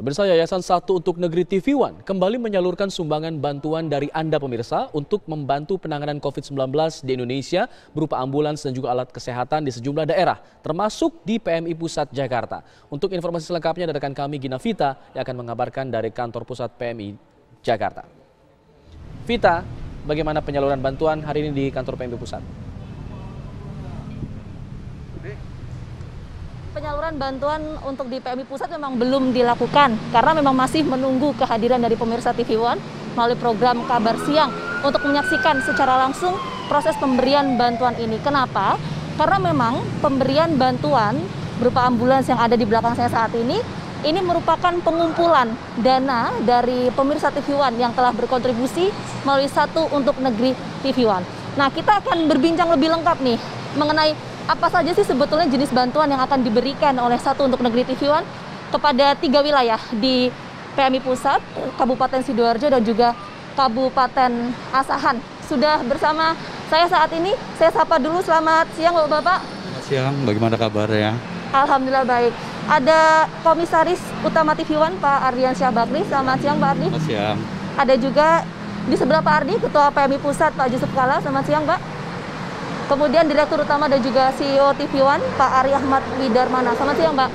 Pemirsa, Yayasan Satu untuk Negeri TV One kembali menyalurkan sumbangan bantuan dari Anda pemirsa untuk membantu penanganan COVID-19 di Indonesia berupa ambulans dan juga alat kesehatan di sejumlah daerah, termasuk di PMI Pusat Jakarta. Untuk informasi selengkapnya, rekan kami Gina Vita yang akan mengabarkan dari kantor pusat PMI Jakarta. Vita, bagaimana penyaluran bantuan hari ini di kantor PMI Pusat? Penyaluran bantuan untuk di PMI Pusat memang belum dilakukan karena memang masih menunggu kehadiran dari pemirsa TV One melalui program Kabar Siang untuk menyaksikan secara langsung proses pemberian bantuan ini. Kenapa? Karena memang pemberian bantuan berupa ambulans yang ada di belakang saya saat ini merupakan pengumpulan dana dari pemirsa TV One yang telah berkontribusi melalui Satu untuk Negeri TV One. Nah, kita akan berbincang lebih lengkap nih mengenai apa saja sih sebetulnya jenis bantuan yang akan diberikan oleh Satu untuk Negeri TV One kepada 3 wilayah di PMI Pusat, Kabupaten Sidoarjo dan juga Kabupaten Asahan. Sudah bersama saya saat ini, saya sapa dulu. Selamat siang Bapak-Bapak. Selamat siang, bagaimana kabarnya? Alhamdulillah baik. Ada Komisaris Utama TV One Pak Ardiansyah Bakri. Selamat siang Pak Ardi. Selamat siang. Ada juga di sebelah Pak Ardi, Ketua PMI Pusat Pak Yusuf Kalla. Selamat siang Pak. Kemudian Direktur Utama dan juga CEO TV One, Pak Ari Ahmad Widarmana. Selamat siang, Pak.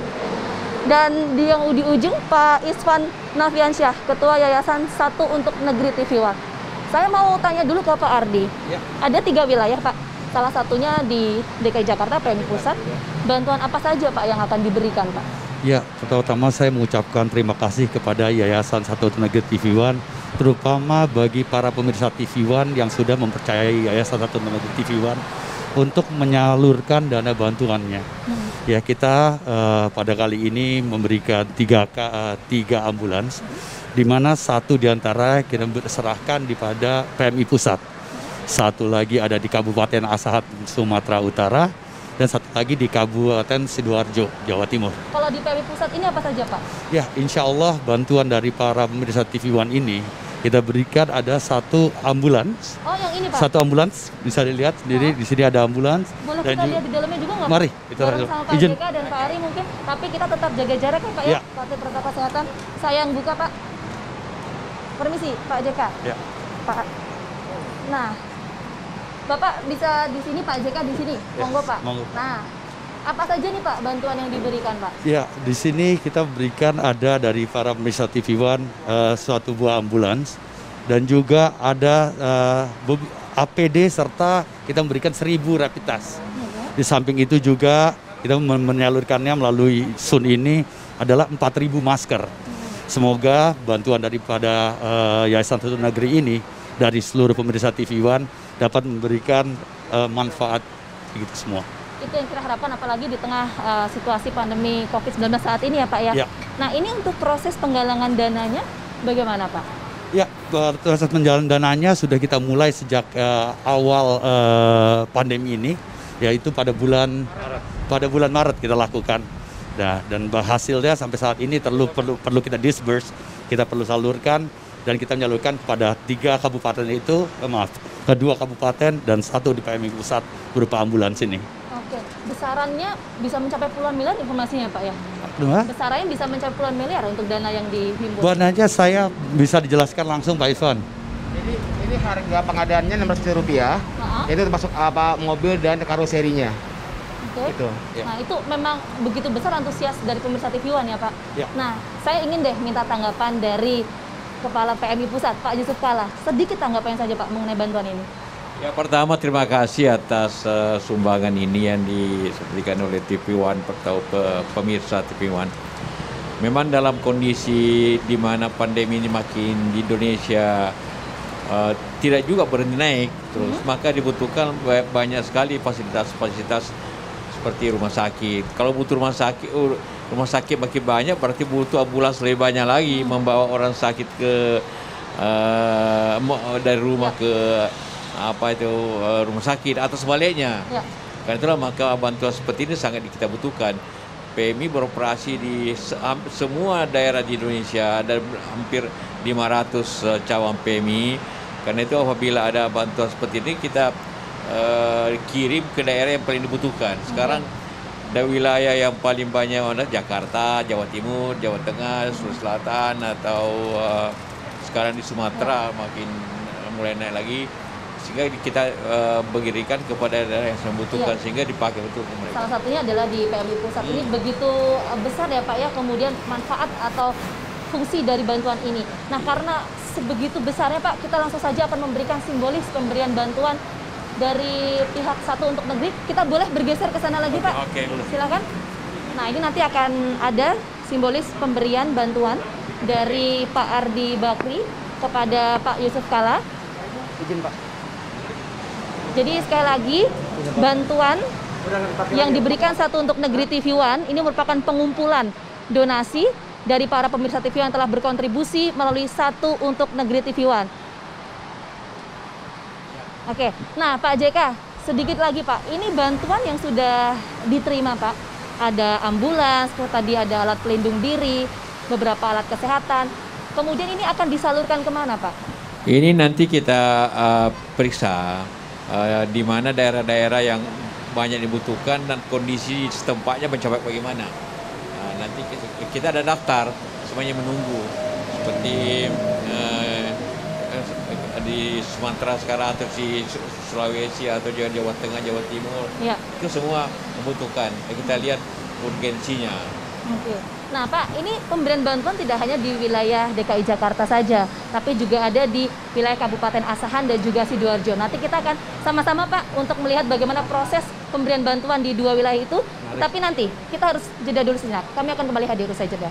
Dan di ujung, Pak Isvan Nafiansyah, Ketua Yayasan Satu untuk Negeri TV One. Saya mau tanya dulu ke Pak Ardi. Ya. Ada 3 wilayah, Pak. Salah satunya di DKI Jakarta, PMI Pusat. Bantuan apa saja, Pak, yang akan diberikan, Pak? Ya, pertama saya mengucapkan terima kasih kepada Yayasan Satu untuk Negeri TV One, terutama bagi para pemirsa TV One yang sudah mempercayai Yayasan Satu untuk Negeri TV One untuk menyalurkan dana bantuannya. Ya, kita pada kali ini memberikan 3 ambulans, di mana 1 diantara kita serahkan pada PMI Pusat. 1 lagi ada di Kabupaten Asahan, Sumatera Utara, dan 1 lagi di Kabupaten Sidoarjo, Jawa Timur. Kalau di PMI Pusat ini apa saja, Pak? Ya, insya Allah bantuan dari para pemirsa TV One ini kita berikan ada 1 ambulans. Oh, yang ini Pak? 1 ambulans, bisa dilihat sendiri. Di sini ada ambulans. Boleh kita lihat di dalamnya juga nggak? Mari, kita lihat. Sama Pak JK dan Pak Ari mungkin, tapi kita tetap jaga jarak ya Pak ya? Patuhi protokol kesehatan. Saya yang buka Pak. Permisi Pak JK. Ya. Pak. Nah, Bapak bisa di sini, Pak JK di sini. Monggo Pak. Monggo. Nah, apa saja nih Pak bantuan yang diberikan Pak? Ya, di sini kita berikan ada dari para pemirsa TV One suatu buah ambulans dan juga ada APD serta kita memberikan 1000 rapid test. Di samping itu juga kita menyalurkannya melalui SUN ini adalah 4000 masker. Semoga bantuan daripada Yayasan Satu Negeri ini dari seluruh pemirsa TV One dapat memberikan manfaat begitu semua. Itu yang kita harapkan, apalagi di tengah situasi pandemi COVID-19 saat ini ya Pak ya. Nah, ini untuk proses penggalangan dananya bagaimana Pak? Ya, proses penggalangan dananya sudah kita mulai sejak awal pandemi ini, yaitu pada bulan Maret kita lakukan. Nah, dan hasilnya sampai saat ini perlu kita disburse, kita perlu salurkan dan kita menyalurkan kepada 3 kabupaten itu, 2 kabupaten dan 1 di PMI Pusat berupa ambulans ini. Oke, besarannya bisa mencapai puluhan miliar informasinya Pak ya? Besarannya bisa mencapai puluhan miliar untuk dana yang dihimpun? Dananya saya bisa dijelaskan langsung Pak Ivan. Jadi ini harga pengadaannya Rp600, itu termasuk mobil dan karoserinya. Itu. Nah, itu memang begitu besar antusias dari pemirsa TV One ya Pak? Ya. Nah, saya ingin deh minta tanggapan dari Kepala PMI Pusat, Pak Yusuf Kalla. Sedikit tanggapan saja Pak mengenai bantuan ini. Ya, pertama terima kasih atas sumbangan ini yang diberikan oleh TV One atau pemirsa TV One. Memang dalam kondisi di mana pandemi ini makin di Indonesia tidak juga berhenti naik terus, maka dibutuhkan banyak sekali fasilitas-fasilitas seperti rumah sakit. Kalau butuh rumah sakit makin banyak, berarti butuh ambulans lebih banyak lagi membawa orang sakit ke dari rumah ke rumah sakit atau sebaliknya. Karena itulah maka bantuan seperti ini sangat kita butuhkan. PMI beroperasi di semua daerah di Indonesia, ada hampir 500 cabang PMI. Karena itu apabila ada bantuan seperti ini kita kirim ke daerah yang paling dibutuhkan. Sekarang dari wilayah yang paling banyak Jakarta, Jawa Timur, Jawa Tengah, Sulawesi Selatan, atau sekarang di Sumatera makin mulai naik lagi, sehingga kita berikan kepada daerah yang membutuhkan, sehingga dipakai betul mereka. Salah satunya adalah di PMI Pusat. Ini begitu besar ya Pak ya, kemudian manfaat atau fungsi dari bantuan ini. Nah, karena sebegitu besarnya Pak, kita langsung saja akan memberikan simbolis pemberian bantuan dari pihak Satu Untuk Negeri. Kita boleh bergeser ke sana lagi Pak? Oke. Silakan. Nah, ini nanti akan ada simbolis pemberian bantuan dari Pak Ardi Bakri kepada Pak Yusuf Kala. Izin Pak. Jadi sekali lagi, bantuan yang diberikan Satu Untuk Negeri TV One ini merupakan pengumpulan donasi dari para pemirsa TV One yang telah berkontribusi melalui Satu Untuk Negeri TV One. Oke, nah Pak JK, sedikit lagi Pak, ini bantuan yang sudah diterima Pak, ada ambulans, tadi ada alat pelindung diri, beberapa alat kesehatan, kemudian ini akan disalurkan kemana Pak? Ini nanti kita periksa di mana daerah-daerah yang banyak dibutuhkan dan kondisi setempatnya mencapai bagaimana. Nanti kita ada daftar, semuanya menunggu, seperti di Sumatera sekarang, atau di Sulawesi, atau Jawa Tengah, Jawa Timur, itu semua membutuhkan. Kita lihat urgensinya. Oke. Nah Pak, ini pemberian bantuan tidak hanya di wilayah DKI Jakarta saja, tapi juga ada di wilayah Kabupaten Asahan dan juga Sidoarjo. Nanti kita akan sama-sama Pak untuk melihat bagaimana proses pemberian bantuan di dua wilayah itu. Tapi nanti kita harus jeda dulu sejenak. Kami akan kembali hadir usai jeda.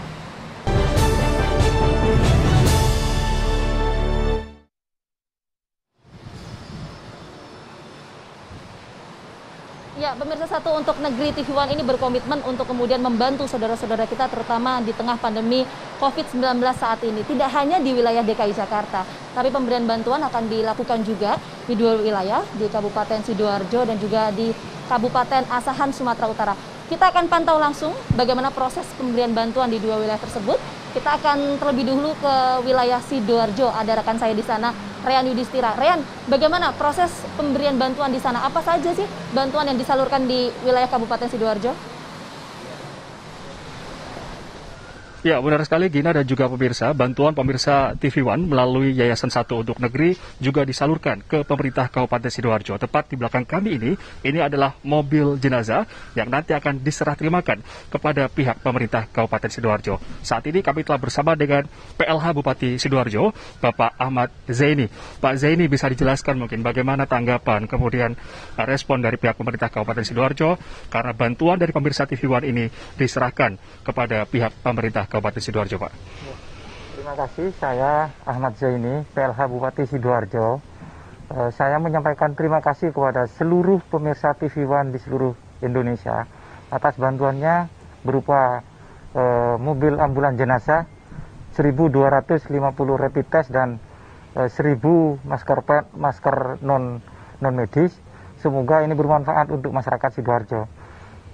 Ya, pemirsa Satu Untuk Negeri TV One ini berkomitmen untuk kemudian membantu saudara-saudara kita, terutama di tengah pandemi COVID-19 saat ini. Tidak hanya di wilayah DKI Jakarta, tapi pemberian bantuan akan dilakukan juga di dua wilayah, di Kabupaten Sidoarjo dan juga di Kabupaten Asahan, Sumatera Utara. Kita akan pantau langsung bagaimana proses pemberian bantuan di dua wilayah tersebut. Kita akan terlebih dahulu ke wilayah Sidoarjo. Ada rekan saya di sana, Rean Yudhistira. Rean, bagaimana proses pemberian bantuan di sana? Apa saja sih bantuan yang disalurkan di wilayah Kabupaten Sidoarjo? Ya, benar sekali Gina dan juga pemirsa. Bantuan pemirsa TV One melalui Yayasan Satu Untuk Negeri juga disalurkan ke pemerintah Kabupaten Sidoarjo. Tepat di belakang kami ini adalah mobil jenazah yang nanti akan diserah terimakan kepada pihak pemerintah Kabupaten Sidoarjo. Saat ini kami telah bersama dengan PLH Bupati Sidoarjo, Bapak Ahmad Zaini. Pak Zaini, bisa dijelaskan mungkin bagaimana tanggapan kemudian respon dari pihak pemerintah Kabupaten Sidoarjo karena bantuan dari pemirsa TV One ini diserahkan kepada pihak pemerintah Kabupaten Sidoarjo, Pak. Terima kasih, saya Ahmad Zaini, PLH Bupati Sidoarjo. Saya menyampaikan terima kasih kepada seluruh pemirsa TV One di seluruh Indonesia atas bantuannya berupa mobil ambulan jenazah, 1.250 rapid test dan 1.000 masker non medis. Semoga ini bermanfaat untuk masyarakat Sidoarjo.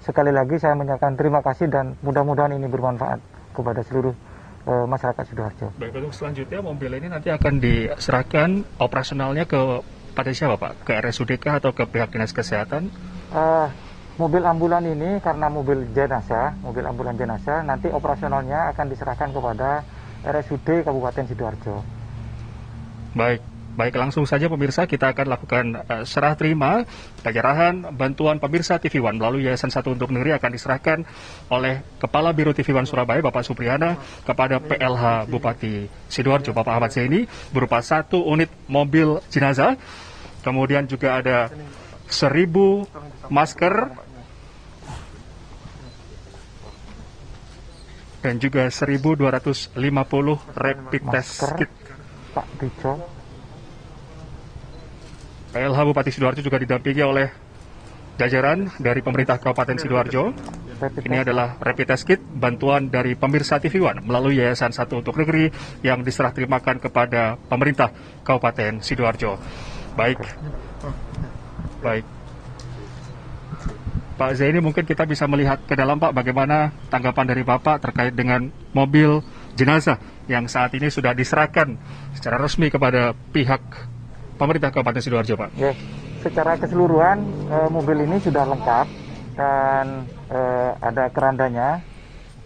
Sekali lagi saya menyampaikan terima kasih dan mudah-mudahan ini bermanfaat kepada seluruh masyarakat Sidoarjo. Baik, untuk selanjutnya mobil ini nanti akan diserahkan operasionalnya pada siapa Pak? Ke RSUD kah atau ke pihak Dinas Kesehatan? Mobil ambulan ini karena mobil ambulan jenazah, nanti operasionalnya akan diserahkan kepada RSUD Kabupaten Sidoarjo. Baik, langsung saja pemirsa, kita akan lakukan serah terima penyerahan bantuan pemirsa TV One melalui Yayasan Satu Untuk Negeri akan diserahkan oleh Kepala Biro TV One Surabaya, Bapak Supriyana, kepada PLH Bupati Sidoarjo, Bapak Ahmad Zaini, berupa 1 unit mobil jenazah, kemudian juga ada 1.000 masker, dan juga 1.250 rapid test kit. Pak Tijo. PLH Bupati Sidoarjo juga didampingi oleh jajaran dari pemerintah Kabupaten Sidoarjo. Ini adalah rapid test kit bantuan dari pemirsa TV One melalui Yayasan Satu Untuk Negeri yang diserah terimakan kepada pemerintah Kabupaten Sidoarjo. Baik. Pak Zaini, mungkin kita bisa melihat ke dalam Pak, bagaimana tanggapan dari Bapak terkait dengan mobil jenazah yang saat ini sudah diserahkan secara resmi kepada pihak pemerintah Kabupaten Sidoarjo, Pak. Ya, secara keseluruhan mobil ini sudah lengkap dan ada kerandanya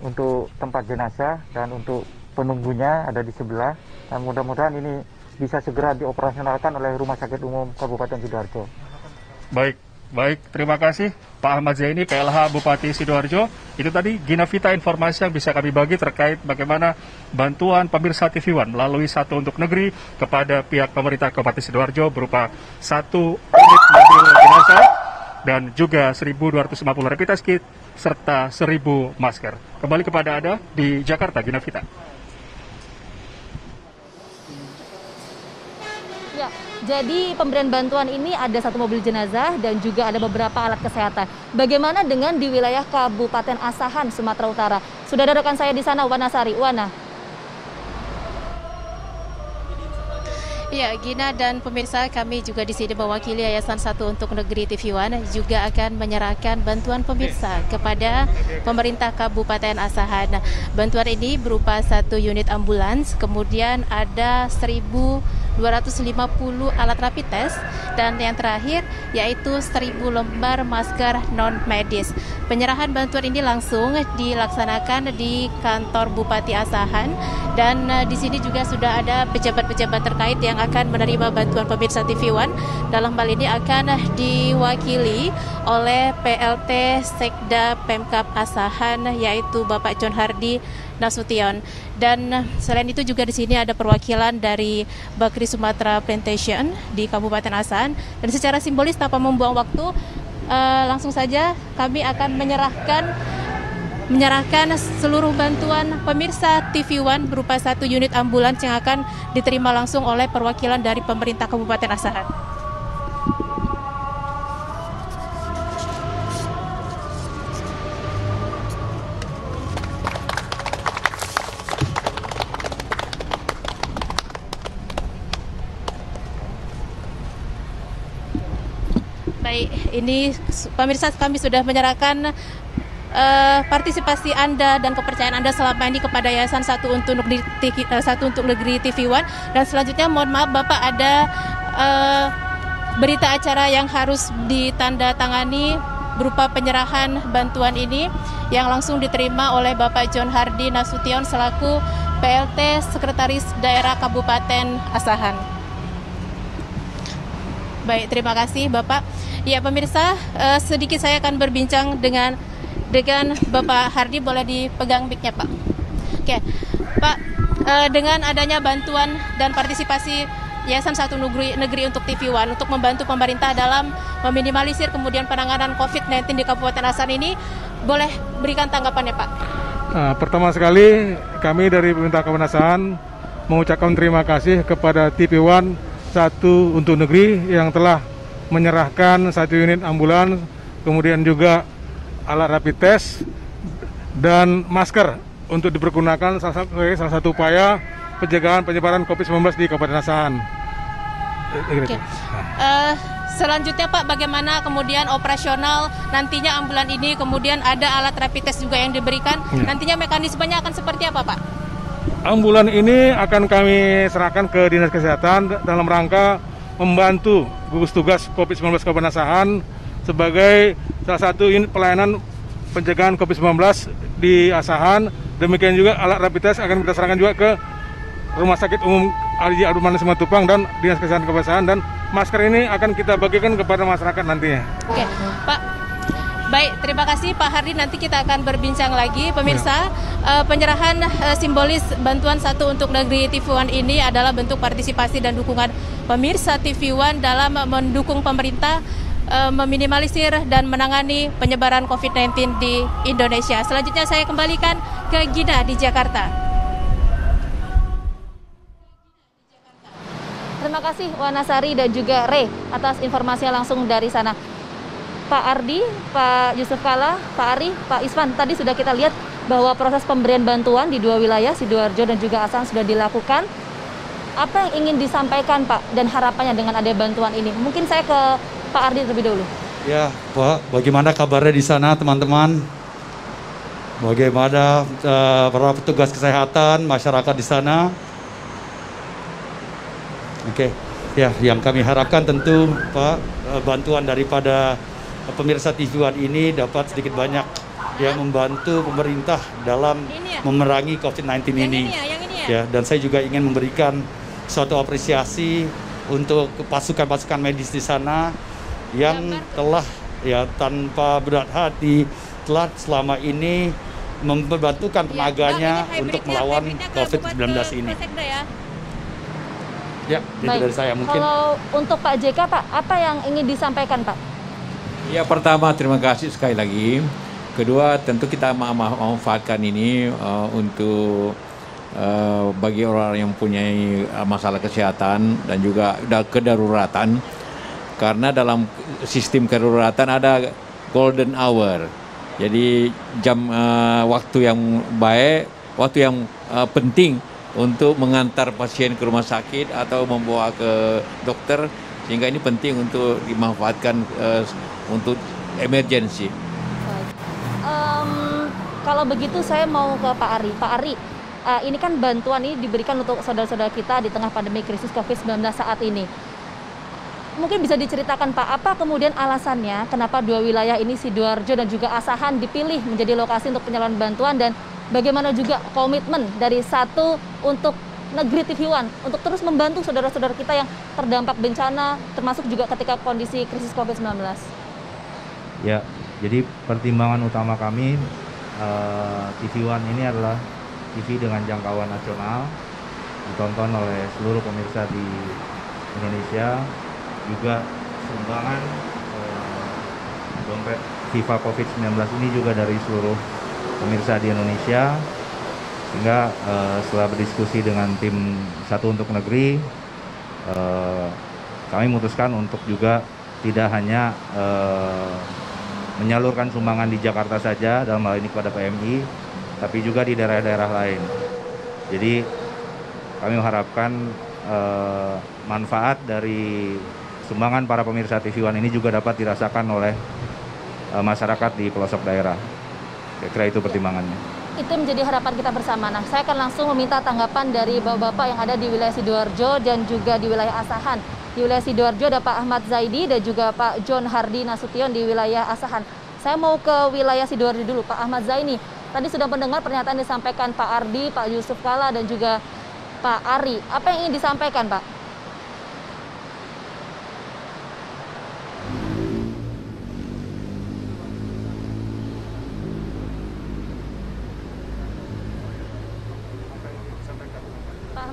untuk tempat jenazah dan untuk penunggunya ada di sebelah. Dan mudah-mudahan ini bisa segera dioperasionalkan oleh Rumah Sakit Umum Kabupaten Sidoarjo. Baik, terima kasih Pak Ahmad Zaini, PLH Bupati Sidoarjo. Itu tadi Gina Vita informasi yang bisa kami bagi terkait bagaimana bantuan pemirsa TV One melalui Satu Untuk Negeri kepada pihak pemerintah Kabupaten Sidoarjo berupa 1 unit mobil jenazah dan juga 1.250 rapid test kit serta 1.000 masker. Kembali kepada Anda di Jakarta, Gina Vita. Ya, jadi pemberian bantuan ini ada 1 mobil jenazah dan juga ada beberapa alat kesehatan. Bagaimana dengan di wilayah Kabupaten Asahan, Sumatera Utara? Sudah ada rekan saya di sana, Wana Sari. Wana. Ya, Gina dan pemirsa, kami juga di sini mewakili Yayasan Satu Untuk Negeri TV One juga akan menyerahkan bantuan pemirsa kepada pemerintah Kabupaten Asahan. Bantuan ini berupa 1 unit ambulans, kemudian ada 1.250 alat rapid test, dan yang terakhir yaitu 1.000 lembar masker non-medis. Penyerahan bantuan ini langsung dilaksanakan di kantor Bupati Asahan, dan di sini juga sudah ada pejabat-pejabat terkait yang akan menerima bantuan pemirsa TV One. Dalam hal ini akan diwakili oleh PLT Sekda Pemkab Asahan, yaitu Bapak John Hardy Nasution. Dan selain itu juga di sini ada perwakilan dari Bakri Sumatera Plantation di Kabupaten Asahan. Dan secara simbolis tanpa membuang waktu, langsung saja kami akan menyerahkan seluruh bantuan pemirsa TV One berupa 1 unit ambulans yang akan diterima langsung oleh perwakilan dari pemerintah Kabupaten Asahan. Baik, ini pemirsa, kami sudah menyerahkan partisipasi Anda dan kepercayaan Anda selama ini kepada Yayasan Satu Untuk Negeri TV One. Dan selanjutnya mohon maaf Bapak, ada berita acara yang harus ditandatangani berupa penyerahan bantuan ini yang langsung diterima oleh Bapak John Hardy Nasution selaku PLT Sekretaris Daerah Kabupaten Asahan. Baik, terima kasih Bapak. Ya pemirsa, sedikit saya akan berbincang dengan Bapak Hardy. Boleh dipegang mic-nya Pak. Oke, Pak, dengan adanya bantuan dan partisipasi Yayasan Satu Negeri untuk TV One untuk membantu pemerintah dalam meminimalisir kemudian penanganan COVID-19 di Kabupaten Asahan ini, boleh berikan tanggapannya Pak? Pertama sekali kami dari pemerintah Kabupaten Asahan mengucapkan terima kasih kepada TV One Satu Untuk Negeri yang telah menyerahkan 1 unit ambulans, kemudian juga alat rapid test dan masker untuk dipergunakan salah satu upaya pencegahan penyebaran COVID-19 di Kabupaten Asahan. Oke. Selanjutnya Pak, bagaimana kemudian operasional nantinya ambulan ini, kemudian ada alat rapid test juga yang diberikan, nantinya mekanismenya akan seperti apa Pak? Ambulan ini akan kami serahkan ke Dinas Kesehatan dalam rangka membantu gugus tugas COVID-19 Kabupaten Asahan sebagai salah satu unit pelayanan pencegahan COVID-19 di Asahan. Demikian juga alat rapid test akan kita serahkan juga ke Rumah Sakit Umum Haji Abdul Manan Simatupang dan Dinas Kesehatan Kabupaten Asahan, dan masker ini akan kita bagikan kepada masyarakat nantinya. Oke, Pak. Baik, terima kasih Pak Hardy. Nanti kita akan berbincang lagi. Pemirsa, penyerahan simbolis bantuan Satu Untuk Negeri TV One ini adalah bentuk partisipasi dan dukungan pemirsa TV One dalam mendukung pemerintah meminimalisir dan menangani penyebaran COVID-19 di Indonesia. Selanjutnya saya kembalikan ke Gina di Jakarta. Terima kasih Wanasari dan juga Re atas informasinya langsung dari sana. Pak Ardi, Pak Yusuf Kala, Pak Ari, Pak Isvan, tadi sudah kita lihat bahwa proses pemberian bantuan di 2 wilayah, Sidoarjo dan juga Asahan sudah dilakukan. Apa yang ingin disampaikan Pak dan harapannya dengan adanya bantuan ini? Mungkin saya ke Pak Ardi terlebih dahulu. Ya Pak, bagaimana kabarnya di sana teman-teman? Bagaimana para petugas kesehatan, masyarakat di sana? Oke, ya yang kami harapkan tentu Pak, bantuan daripada pemirsa TV One ini dapat sedikit banyak ya membantu pemerintah dalam memerangi COVID-19 ini. Ya, dan saya juga ingin memberikan suatu apresiasi untuk pasukan-pasukan medis di sana yang telah ya tanpa berat hati telah selama ini membantukan tenaganya untuk melawan COVID-19 ini. Ya, itu dari saya mungkin. Kalau untuk Pak JK, Pak, apa yang ingin disampaikan, Pak? Ya, pertama terima kasih sekali lagi. Kedua, tentu kita memanfaatkan ini untuk bagi orang yang punya masalah kesehatan dan juga kedaruratan. Karena dalam sistem kedaruratan ada golden hour. Jadi jam waktu yang baik, waktu yang penting untuk mengantar pasien ke rumah sakit atau membawa ke dokter, sehingga ini penting untuk dimanfaatkan untuk emergency. Kalau begitu saya mau ke Pak Ari. Pak Ari, ini kan bantuan ini diberikan untuk saudara-saudara kita di tengah pandemi krisis COVID-19 saat ini. Mungkin bisa diceritakan Pak, apa kemudian alasannya kenapa dua wilayah ini, Sidoarjo dan juga Asahan, dipilih menjadi lokasi untuk penyaluran bantuan, dan bagaimana juga komitmen dari Satu untuk Negeri TV One untuk terus membantu saudara-saudara kita yang terdampak bencana, termasuk juga ketika kondisi krisis COVID-19? Ya, jadi pertimbangan utama kami TV One ini adalah TV dengan jangkauan nasional, ditonton oleh seluruh pemirsa di Indonesia, juga sumbangan dompet FIFA COVID-19 ini juga dari seluruh pemirsa di Indonesia, sehingga setelah berdiskusi dengan tim Satu untuk Negeri, kami memutuskan untuk juga tidak hanya menyalurkan sumbangan di Jakarta saja, dalam hal ini kepada PMI, tapi juga di daerah-daerah lain. Jadi kami mengharapkan manfaat dari sumbangan para pemirsa TV One ini juga dapat dirasakan oleh masyarakat di pelosok daerah. Kira-kira itu pertimbangannya. Itu menjadi harapan kita bersama. Nah, saya akan langsung meminta tanggapan dari bapak-bapak yang ada di wilayah Sidoarjo dan juga di wilayah Asahan. Di wilayah Sidoarjo ada Pak Ahmad Zaidi dan juga Pak John Hardy Nasution di wilayah Asahan. Saya mau ke wilayah Sidoarjo dulu, Pak Ahmad Zaini. Tadi sudah mendengar pernyataan disampaikan Pak Ardi, Pak Yusuf Kala dan juga Pak Ari. Apa yang ingin disampaikan, Pak?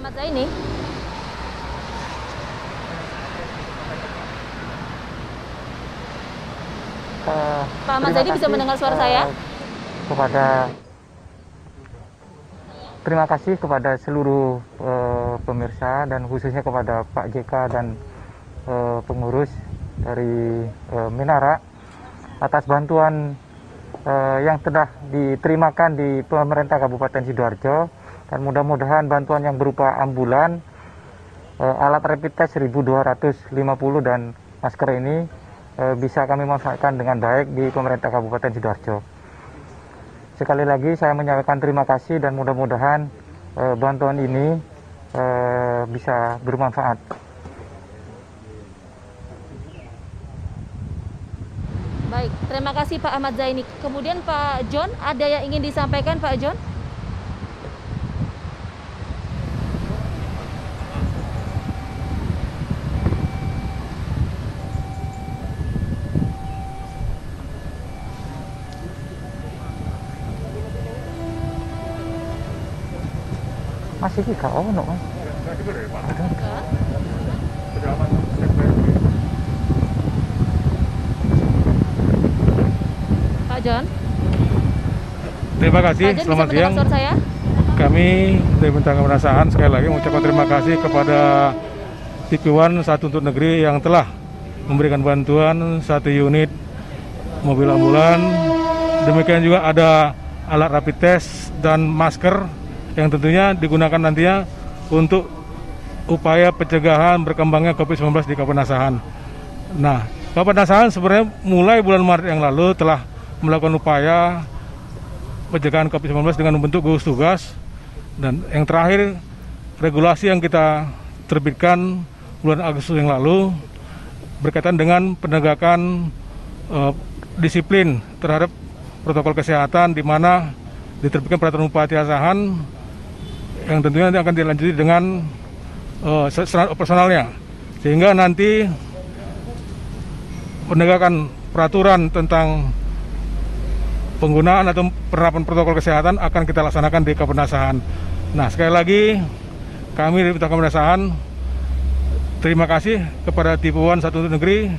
Ahmad Zaini. Pak Ahmad Zaini bisa mendengar suara saya? Terima kasih kepada seluruh pemirsa dan khususnya kepada Pak JK dan pengurus dari Minara atas bantuan yang telah diterimakan di pemerintah Kabupaten Sidoarjo. Dan mudah-mudahan bantuan yang berupa ambulan, alat rapid test 1.250 dan masker ini bisa kami manfaatkan dengan baik di pemerintah Kabupaten Sidoarjo. Sekali lagi saya menyampaikan terima kasih dan mudah-mudahan bantuan ini bisa bermanfaat. Baik, terima kasih Pak Ahmad Zaini. Kemudian Pak John, ada yang ingin disampaikan Pak John? Masih kita ono Mas. Pak John. Terima kasih, Pak John, selamat bisa siang. Saya? Kami dari Bentang Kepenasahan sekali lagi mengucapkan terima kasih kepada TV One Satu untuk Negeri yang telah memberikan bantuan 1 unit mobil ambulan. Demikian juga ada alat rapid test dan masker yang tentunya digunakan nantinya untuk upaya pencegahan berkembangnya COVID-19 di Kabupaten Asahan. Nah, Kabupaten Asahan sebenarnya mulai bulan Maret yang lalu telah melakukan upaya pencegahan COVID-19 dengan membentuk gugus tugas, dan yang terakhir regulasi yang kita terbitkan bulan Agustus yang lalu berkaitan dengan penegakan disiplin terhadap protokol kesehatan, di mana diterbitkan peraturan Bupati Asahan yang tentunya nanti akan dilanjuti dengan serat operasionalnya, sehingga nanti penegakan peraturan tentang penggunaan atau penerapan protokol kesehatan akan kita laksanakan di Kabupaten Asahan. Nah, sekali lagi kami dari Kabupaten Asahan terima kasih kepada TV1 Satu Untuk Negeri,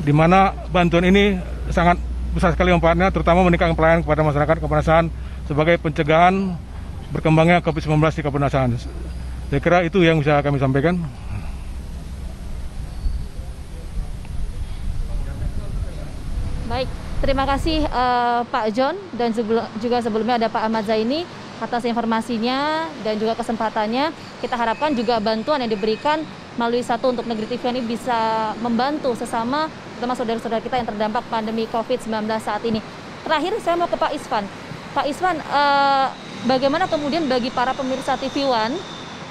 di mana bantuan ini sangat besar sekali manfaatnya, terutama meningkatkan pelayanan kepada masyarakat Kabupaten Asahan sebagai pencegahan berkembangnya COVID-19 di Kabupaten Asahan. Saya kira itu yang bisa kami sampaikan. Baik, terima kasih Pak John, dan juga sebelumnya ada Pak Ahmad Zaini atas informasinya dan juga kesempatannya. Kita harapkan juga bantuan yang diberikan melalui Satu Untuk Negeri TV ini bisa membantu sesama, terutama saudara-saudara kita yang terdampak pandemi COVID-19 saat ini. Terakhir saya mau ke Pak Isvan. Pak Isvan, bagaimana kemudian bagi para pemirsa TV1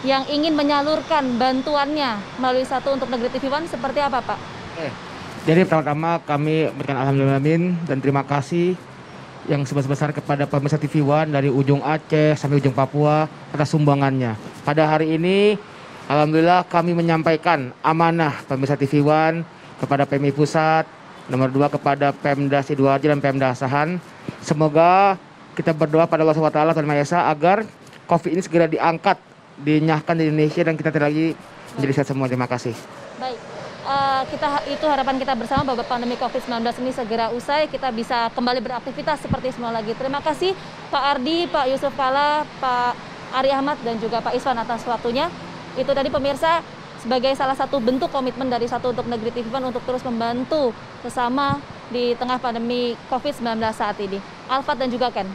yang ingin menyalurkan bantuannya melalui Satu Untuk Negeri TV1 seperti apa, Pak? Jadi pertama-tama kami berikan alhamdulillah dan terima kasih yang sebesar-besar kepada pemirsa TV1 dari ujung Aceh sampai ujung Papua atas sumbangannya. Pada hari ini alhamdulillah kami menyampaikan amanah pemirsa TV1 kepada PMI Pusat, nomor 2 kepada Pemda Sidoarjo dan Pemda Asahan. Semoga kita berdoa pada Allah SWT Tuhan Maha Esa agar COVID ini segera diangkat, dinyahkan di Indonesia dan kita tidak lagi menjadi sehat semua. Terima kasih. Baik. Itu harapan kita bersama bahwa pandemi COVID-19 ini segera usai, kita bisa kembali beraktivitas seperti semula lagi. Terima kasih Pak Ardi, Pak Yusuf Kala, Pak Ari Ahmad, dan juga Pak Isvan atas waktunya. Itu tadi pemirsa, sebagai salah satu bentuk komitmen dari Satu Untuk Negeri TV1 untuk terus membantu sesama di tengah pandemi COVID-19 saat ini. Alfat dan juga Ken.